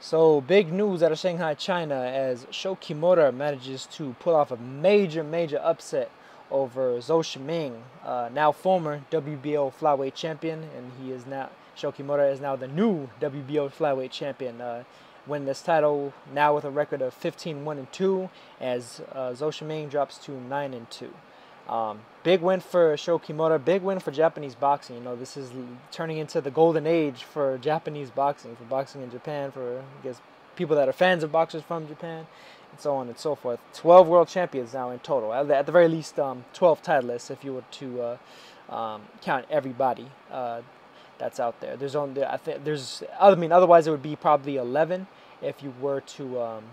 So big news out of Shanghai, China, as Sho Kimura manages to pull off a major upset over Zhou Shiming, now former WBO Flyweight Champion, and he is now Sho Kimura is now the new WBO Flyweight Champion. Win this title now with a record of 15-1-2, as Zhou Shiming drops to 9-2. Big win for Sho Kimura, big win for Japanese boxing. You know, this is turning into the golden age for Japanese boxing, for boxing in Japan, for, I guess, people that are fans of boxers from Japan, and so on and so forth. 12 world champions now in total. At the very least, 12 titleists if you were to count everybody that's out there. There's only, otherwise it would be probably 11 if you were to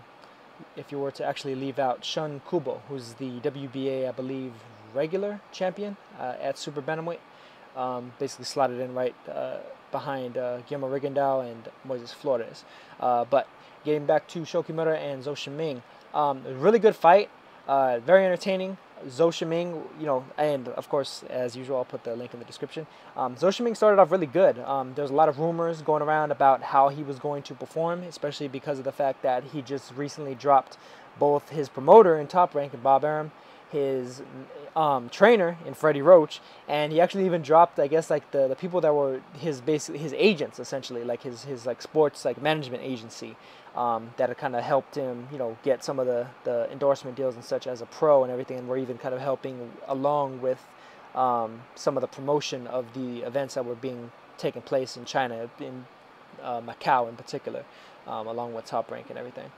actually leave out Shun Kubo, who's the WBA, I believe, regular champion at super bantamweight. Basically slotted in right behind Guillermo Rigondeaux and Moises Flores. But getting back to Sho Kimura and Zhou Shiming, a really good fight, very entertaining. Zhou Shiming, and of course, as usual, I'll put the link in the description. Zhou Shiming started off really good. There's a lot of rumors going around about how he was going to perform, especially because of the fact that he just recently dropped both his promoter in Top Rank, Bob Arum, his trainer in Freddie Roach, and he actually even dropped, I guess, like the people that were his agents, essentially, like his sports management agency, that had kind of helped him, get some of the endorsement deals and such as a pro and everything, and were even kind of helping along with some of the promotion of the events that were being taken place in China, in Macau in particular, along with Top Rank and everything.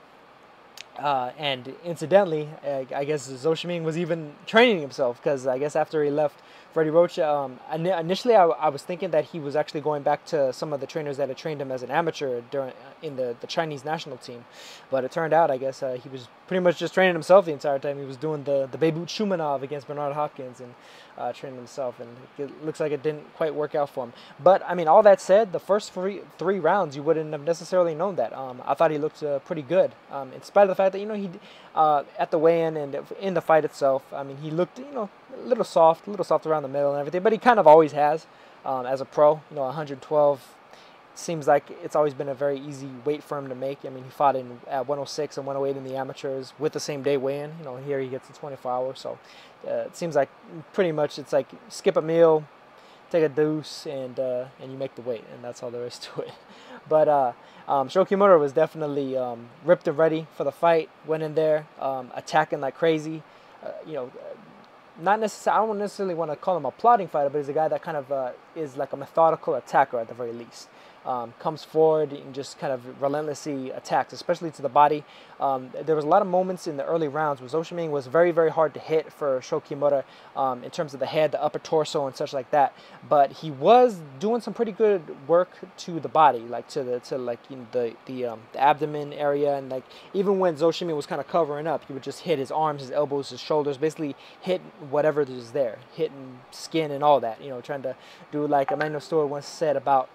And incidentally, I guess Zhou Shiming was even training himself, because I guess after he left Freddie Roach, initially I was thinking that he was actually going back to some of the trainers that had trained him as an amateur in the Chinese national team. But it turned out, I guess, he was pretty much just training himself the entire time. He was doing the Beirut Shumanov against Bernard Hopkins and training himself, and it looks like it didn't quite work out for him. But, I mean, all that said, the first three rounds, you wouldn't have necessarily known that. I thought he looked pretty good, in spite of the fact that, he at the weigh-in and in the fight itself, I mean, he looked, a little soft around the middle and everything, but he kind of always has as a pro. 112 seems like it's always been a very easy weight for him to make. I mean, he fought at 106 and 108 in the amateurs with the same day weigh-in. Here he gets a 24 hours, so it seems like pretty much it's like skip a meal, take a deuce, and you make the weight, and that's all there is to it. But Sho Kimura was definitely ripped and ready for the fight. Went in there attacking like crazy. Not necessarily, I don't necessarily want to call him a plotting fighter, but he's a guy that kind of is like a methodical attacker at the very least. Comes forward and just kind of relentlessly attacks, especially to the body. There was a lot of moments in the early rounds where Zhou Shiming was very, very hard to hit for Sho Kimura in terms of the head, the upper torso, and such like that. But he was doing some pretty good work to the body, like to the abdomen area, and like even when Zhou Shiming was kind of covering up, he would just hit his arms, his elbows, his shoulders, basically hit whatever is there, hitting skin and all that. Trying to do like Emmanuel Stewart once said about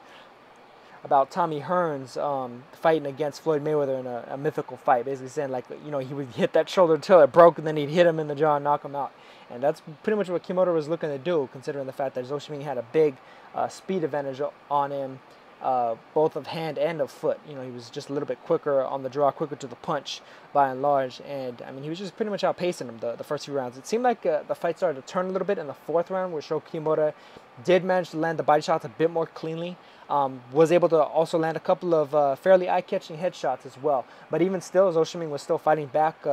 Tommy Hearns fighting against Floyd Mayweather in a mythical fight, basically saying like, he would hit that shoulder until it broke, and then he'd hit him in the jaw and knock him out. And that's pretty much what Kimura was looking to do, considering the fact that Zhou Shiming had a big speed advantage on him, both of hand and of foot. He was just a little bit quicker on the draw, quicker to the punch by and large. And I mean, he was just pretty much outpacing him the first few rounds. It seemed like the fight started to turn a little bit in the fourth round, where Sho Kimura did manage to land the body shots a bit more cleanly. Was able to also land a couple of fairly eye-catching headshots as well. But even still, Zhou Shiming was still fighting back,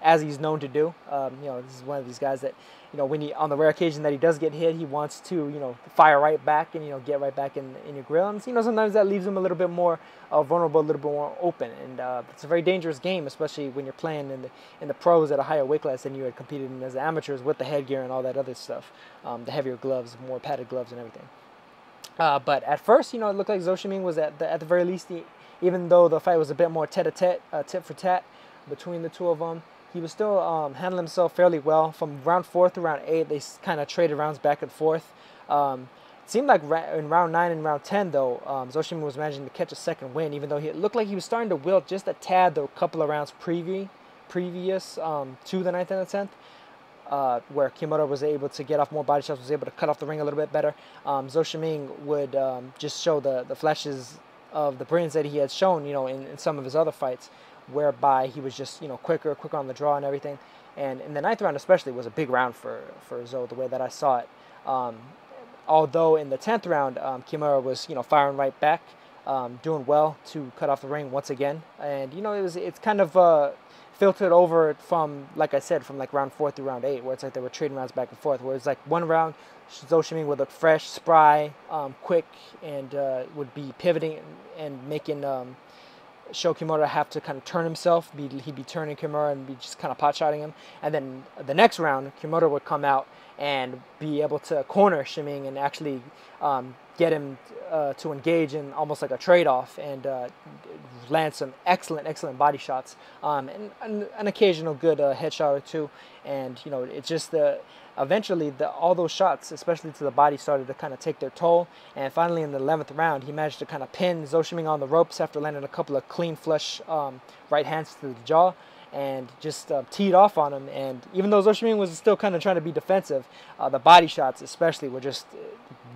as he's known to do. This is one of these guys that, when he, on the rare occasion that he does get hit, he wants to, fire right back and, get right back in your grill. And, sometimes that leaves him a little bit more vulnerable, a little bit more open. And it's a very dangerous game, especially when you're playing in the pros at a higher weight class than you had competed in as amateurs with the headgear and all that other stuff. The heavier gloves, more padded gloves and everything. But at first, it looked like Zhou Shiming was at the very least, even though the fight was a bit more tete-a-tete, tit for tat between the two of them, he was still handling himself fairly well. From round 4 through round 8, they kind of traded rounds back and forth. It seemed like in round 9 and round 10, though, Zhou Shiming was managing to catch a second win, even though it looked like he was starting to wilt just a tad the couple of rounds previous to the 9th and the 10th. Where Kimura was able to get off more body shots, was able to cut off the ring a little bit better. Zhou Shiming would just show the flashes of the brilliance that he had shown, in some of his other fights, whereby he was just, quicker on the draw and everything. And in the ninth round especially was a big round for Zoe, the way that I saw it. Although in the 10th round, Kimura was, firing right back, doing well to cut off the ring once again. And, it's kind of filtered over from, like I said, from like round 4 through round 8, where it's like they were trading rounds back and forth, where it's like one round, Zhou Shiming would look fresh, spry, quick, and would be pivoting and making Sho Kimura have to kind of turn himself. He'd be turning Kimura and be just kind of pot-shotting him. And then the next round, Kimura would come out and be able to corner Shiming and actually get him to engage in almost like a trade-off and land some excellent body shots, and an occasional good headshot or two. And it's just eventually all those shots, especially to the body, started to kind of take their toll. And finally in the 11th round, he managed to kind of pin Zhou Shiming on the ropes after landing a couple of clean flush right hands to the jaw, and just teed off on him. And even though Zhou Shiming was still kind of trying to be defensive, the body shots especially were just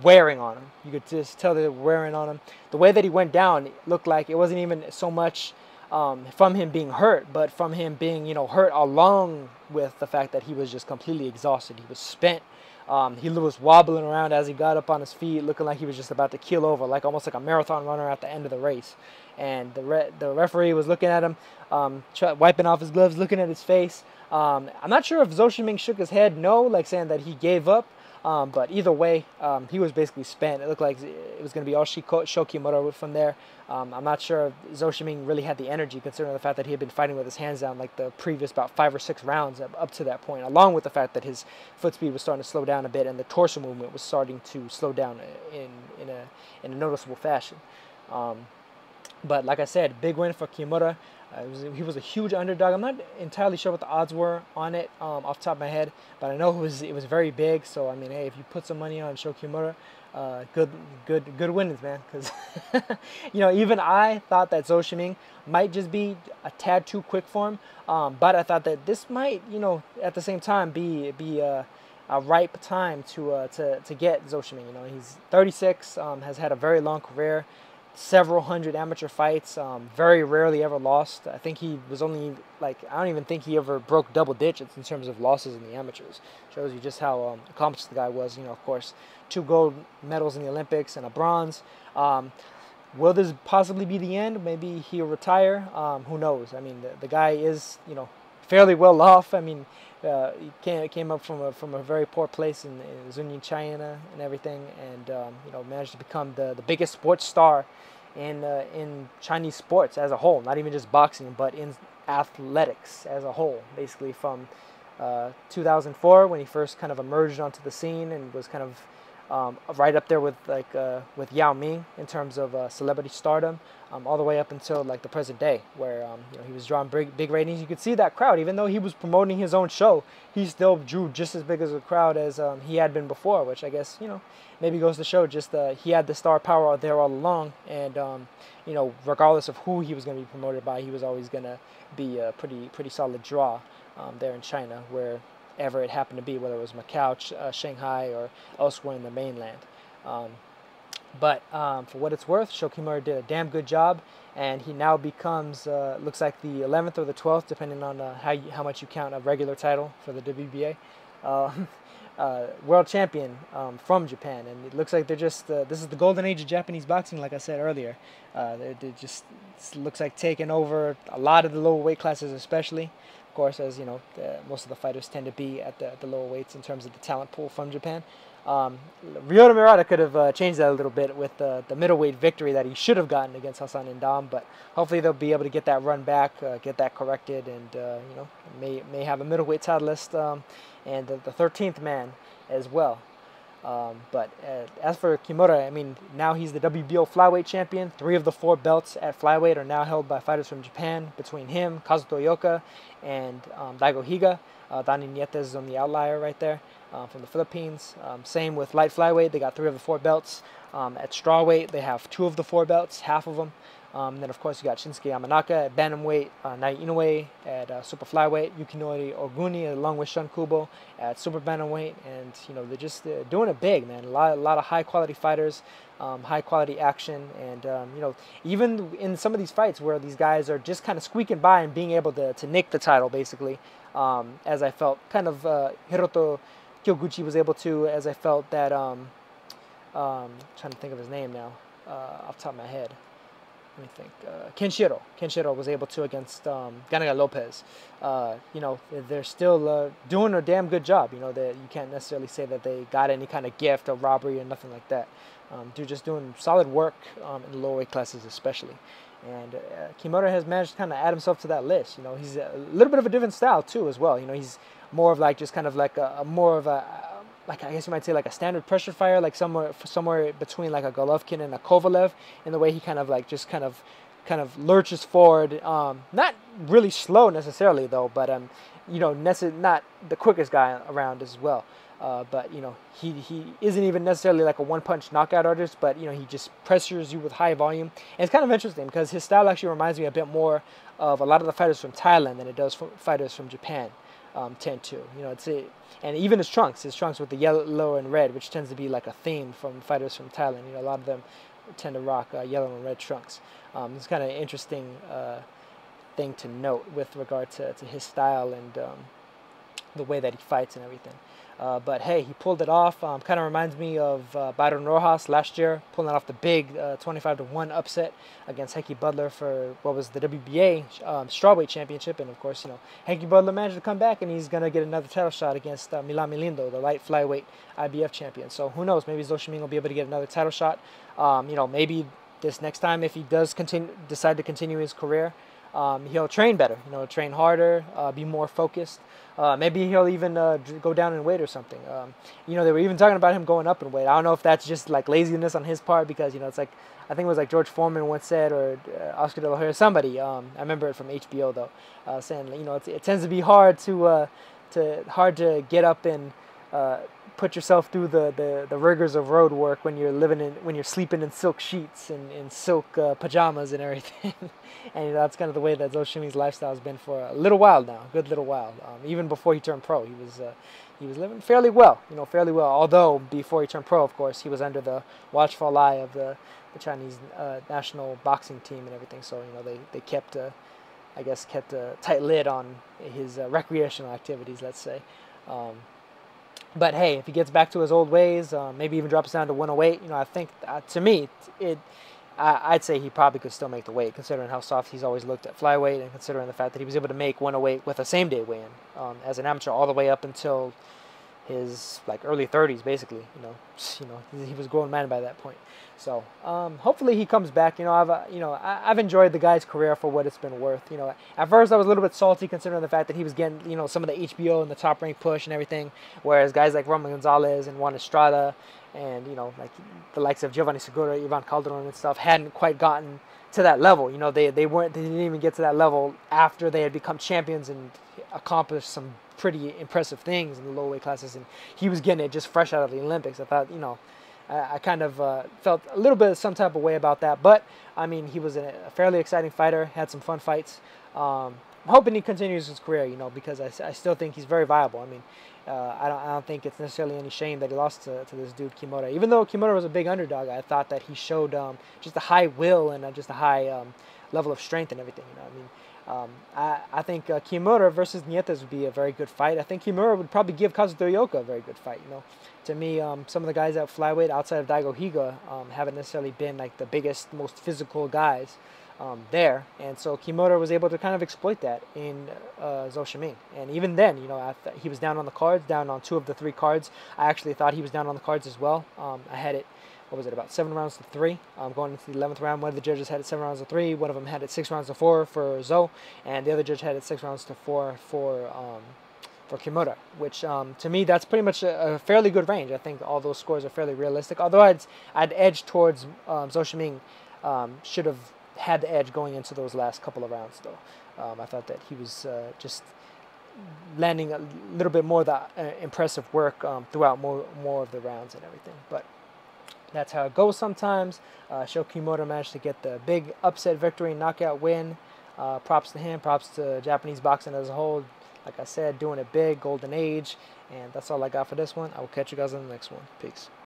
wearing on him. You could just tell they were wearing on him. The way that he went down, it looked like it wasn't even so much from him being hurt, but from him being, hurt along with the fact that he was just completely exhausted. He was spent. He was wobbling around as he got up on his feet, looking like he was just about to keel over, like almost like a marathon runner at the end of the race. And the referee was looking at him, wiping off his gloves, looking at his face. I'm not sure if Zhou Shiming shook his head no, like saying that he gave up. But either way, he was basically spent. It looked like it was going to be all Sho Kimura from there. I'm not sure if Zhou Shiming really had the energy, considering the fact that he had been fighting with his hands down like the previous about 5 or 6 rounds up to that point, along with the fact that his foot speed was starting to slow down a bit and the torso movement was starting to slow down in a noticeable fashion. But like I said, big win for Kimura. He was a huge underdog. I'm not entirely sure what the odds were on it off the top of my head, but I know it was very big. So I mean, hey, if you put some money on Sho Kimura, good winnings, man. Because even I thought that Zhou Shiming might just be a tad too quick for him, but I thought that this might, at the same time be a ripe time to get Zhou Shiming. He's 36, has had a very long career. Several hundred amateur fights, very rarely ever lost. I think he was only I don't even think he ever broke double digits in terms of losses in the amateurs. Shows you just how accomplished the guy was. Of course, 2 gold medals in the Olympics and a bronze. Will this possibly be the end? Maybe he'll retire. Who knows? I mean, the guy is fairly well off. I mean, he came up from a very poor place in Zunyin, China, and everything, and managed to become the biggest sports star in Chinese sports as a whole. Not even just boxing, but in athletics as a whole. Basically, from 2004 when he first kind of emerged onto the scene and was kind of right up there with with Yao Ming in terms of celebrity stardom, all the way up until the present day, where he was drawing big ratings. You could see that crowd, even though he was promoting his own show, he still drew just as big as a crowd as he had been before, which I guess maybe goes to show just he had the star power there all along, and regardless of who he was going to be promoted by, he was always going to be a pretty solid draw there in China, wherever it happened to be, whether it was Macau, Shanghai, or elsewhere in the mainland. But for what it's worth, Sho Kimura did a damn good job, and he now becomes, looks like the 11th or the 12th, depending on how much you count a regular title for the WBA, world champion from Japan. And it looks like they're just, this is the golden age of Japanese boxing, like I said earlier. They just looks like taking over a lot of the lower weight classes, especially. Of course, as most of the fighters tend to be at the lower weights in terms of the talent pool from Japan. Ryota Murata could have changed that a little bit with the middleweight victory that he should have gotten against Hassan Ndam, but hopefully they'll be able to get that run back, get that corrected, and may have a middleweight title list and the 13th man as well. But as for Kimura, I mean, now he's the WBO Flyweight Champion. 3 of the 4 belts at Flyweight are now held by fighters from Japan. Between him, Kazuto Yoka, and Daigo Higa. Dani Nietes is on the outlier right there from the Philippines. Same with Light Flyweight. They got 3 of the 4 belts. At strawweight, they have 2 of the 4 belts, half of them. Then, of course, you got Shinsuke Yamanaka at bantamweight, Nai Inoue at super flyweight, Yukinori Oguni along with Shun Kubo at super bantamweight, and they're just doing it big, man. A lot of high quality fighters, high quality action, and even in some of these fights where these guys are just kind of squeaking by and being able to nick the title, basically, as I felt kind of Hiroto Kyoguchi was able to, as I felt that trying to think of his name now off the top of my head. Let me think. Kenshiro was able to against Ganaga Lopez. They're still doing a damn good job. That you can't necessarily say that they got any kind of gift or robbery or nothing like that. They're just doing solid work in the lower weight classes especially. And Kimura has managed to kind of add himself to that list. He's a little bit of a different style too as well. He's more of like just kind of like more of a like I guess you might say like a standard pressure fighter, like somewhere between like a Golovkin and a Kovalev, in the way he kind of like just kind of lurches forward. Not really slow necessarily though, but not the quickest guy around as well. But he isn't even necessarily like a one-punch knockout artist, but he just pressures you with high volume. And it's kind of interesting because his style actually reminds me a bit more of a lot of the fighters from Thailand than it does from fighters from Japan. Tend to, and even his trunks with the yellow and red, which tends to be like a theme from fighters from Thailand. A lot of them tend to rock yellow and red trunks. It's kind of an interesting thing to note with regard to his style and the way that he fights and everything. But hey, he pulled it off. Kind of reminds me of Byron Rojas last year, pulling off the big 25-1 upset against Hecky Butler for what was the WBA Strawweight Championship. And of course, Hecky Butler managed to come back, and he's gonna get another title shot against Milan Milindo, the light flyweight IBF champion. So who knows? Maybe Zhou Shiming will be able to get another title shot. Maybe this next time, if he does decide to continue his career, he'll train better. Train harder, be more focused. Maybe he'll even go down in weight or something. They were even talking about him going up in weight. I don't know if that's just like laziness on his part, because it's like, I think it was like George Foreman once said, or Oscar De La Hoya, somebody. I remember it from HBO though, saying it tends to be hard to get up and put yourself through the rigors of road work when you're sleeping in silk sheets and in silk pajamas and everything. And that's kind of the way that Zhou Shiming's lifestyle has been for a little while now, a good little while. Even before he turned pro, he was living fairly well, Although before he turned pro, of course, he was under the watchful eye of the Chinese national boxing team and everything. So they kept a tight lid on his recreational activities, let's say. But hey, if he gets back to his old ways, maybe even drops down to 108, I think to me, I'd say he probably could still make the weight, considering how soft he's always looked at flyweight, and considering the fact that he was able to make 108 with a same-day weigh-in as an amateur all the way up until his early 30s, basically. He was a grown man by that point. So hopefully he comes back. I've enjoyed the guy's career for what it's been worth. At first I was a little bit salty considering the fact that he was getting some of the HBO and the top rank push and everything, whereas guys like Roman Gonzalez and Juan Estrada and the likes of Giovanni Segura, Ivan Calderon and stuff hadn't quite gotten to that level. They didn't even get to that level after they had become champions and accomplished some pretty impressive things in the low weight classes, and he was getting it just fresh out of the Olympics. I thought, I kind of felt a little bit of some type of way about that, but I mean, he was a fairly exciting fighter, had some fun fights. I'm hoping he continues his career, because I still think he's very viable. I mean, I don't think it's necessarily any shame that he lost to this dude Kimura. Even though Kimura was a big underdog, I thought that he showed just a high will and just a high level of strength and everything. I think Kimura versus Nietes would be a very good fight. I think Kimura would probably give Kazuto Ioka a very good fight. To me, some of the guys at flyweight outside of Daigo Higa haven't necessarily been like the biggest, most physical guys there, and so Kimura was able to kind of exploit that in Zhou Shiming. And even then, he was down on the cards, down on 2 of the 3 cards. I actually thought he was down on the cards as well. I had it. What was it, about 7 rounds to 3? Going into the 11th round, one of the judges had it 7 rounds to 3. One of them had it 6 rounds to 4 for Zhou, and the other judge had it 6 rounds to 4 for Kimura, which to me that's pretty much a fairly good range. I think all those scores are fairly realistic. Although I'd edge towards Zhou Shiming should have had the edge going into those last couple of rounds, though. I thought that he was just landing a little bit more of the impressive work throughout more of the rounds and everything. But That's how it goes sometimes. Sho Kimura managed to get the big upset victory, knockout win. Props to him. Props to Japanese boxing as a whole. Like I said, doing it big, golden age. And that's all I got for this one. I will catch you guys on the next one. Peace.